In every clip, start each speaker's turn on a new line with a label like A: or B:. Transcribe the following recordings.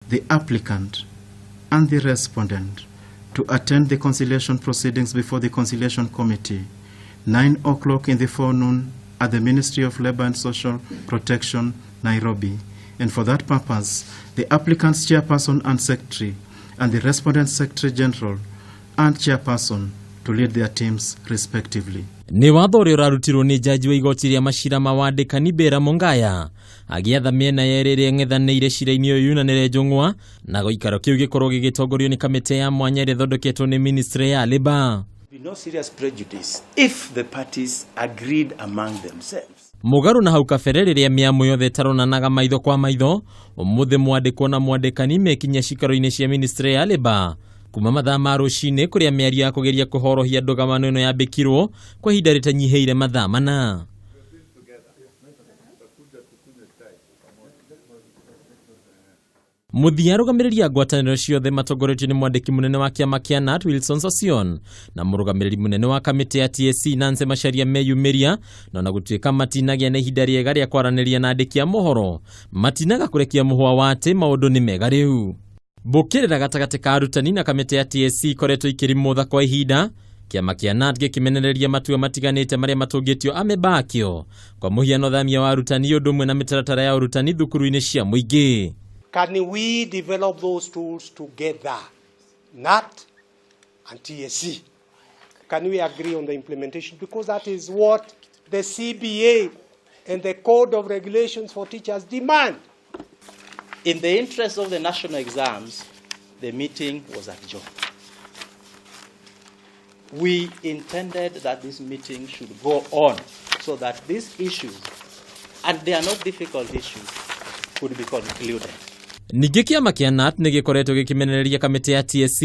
A: the applicant and the respondent to attend the conciliation proceedings before the conciliation committee 9 o'clock in the forenoon at the Ministry of Labour and Social Protection, Nairobi. And for that purpose, the applicant's chairperson and secretary and the respondent's secretary general and chairperson to lead their teams respectively.
B: Ni watho uria urarutirwo ni jaji wa igoti ria mashira ma wandikani Bera Mongaya agiatha miena yeri iria ng'ethanĩire cira-inĩ uyu na nire njung'wa na goikaro kiu gikorwo gigitongorio ni kamite ya mwanya iria thondeketwo ni Ministry ya Labour.
C: No serious prejudice if the parties agreed among themselves.
B: Mugaru na hau kabere riria miamu yothe itaronanaga maitho kwa maitho, umuthi mwandikwo na mwandikani mekinya cikaro-ini cia Ministry ya Labour kuma mathaa ma rucini kuria Miario ya kugeria kuhorohia ndugamano ino yambikirwo kwa ihinda ritanyiheire mathaa mana. Muthia rugamiriria ngwataniro ciothe matongoretio ni mwandiki munene wa kiama KNUT Wilson Sossion na murugamiriri munene wa kamiti ya TSC Nancy Macharia meyumiria na gutuika matinagia na ihinda riega ria kwaraniria na andiki a mohoro matinaga kurekia muhwa wate maundu ni mega riu. Bukirira gatagati ka arutani na kamiti ya TSC koretwo ikirimutha kwa ihinda kiama kia KNUT gikimenereria matua matiganite maria matungitio amebakio kwa muhiano thamia wa arutani udumwe na mitaratara ya arutani thukuru-ini cia muingi.
D: Can we develop those tools together, KNUT and TSC? Can we agree on the implementation? Because that is what the CBA and the Code of Regulations for Teachers demand.
C: In the interest of the national exams, the meeting was adjourned. We intended that this meeting should go on so that these issues, and they are not difficult issues, could be concluded.
B: Ningĩ kiama kia KNUT nĩ gĩkoretwo gĩkĩmenereria kamĩtĩ ya TSC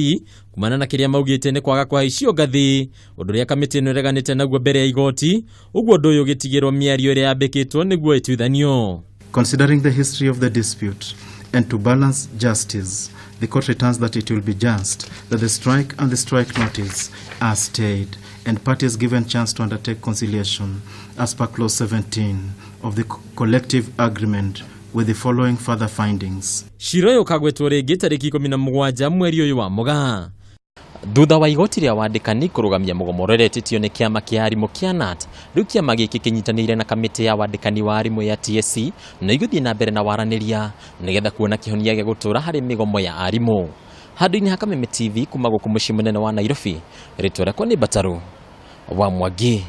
B: kumana na kĩrĩa maugĩte nĩ kwaga kũhaicio ngathĩ ũndũ ũrĩa kamĩtĩ ĩno ĩreganĩte naguo mbere ya igoti ũguo ũndũ ũyũ ũgĩtigĩrwo mĩario ĩrĩa yambĩkĩtwo nĩguo ĩtuithanio.
A: Considering the history of the dispute and to balance justice, the court returns that it will be just that the strike and the strike notice are stayed and parties given chance to undertake conciliation as per clause 17 of the collective agreement with the following further findings.
B: Shiro yo kagwetwo ringi tariki 17 mweri uyu wa Mugaa. Thutha wa igoti ria wandikani kurugamia mugomo reretitio ni kiama kia arimu kia KNUT, riu kiama giki kinyitanire na kamiti ya wandikani wa arimu ya TSC na iguthie na mbere na waraniria nigetha kuona kihonia gia gutura hari migomo ya arimu. Handu-ini ha Kameme TV kuma guku mucii munene wa Nairobi, ritwa riakwa ni Bataru wa Mwangi.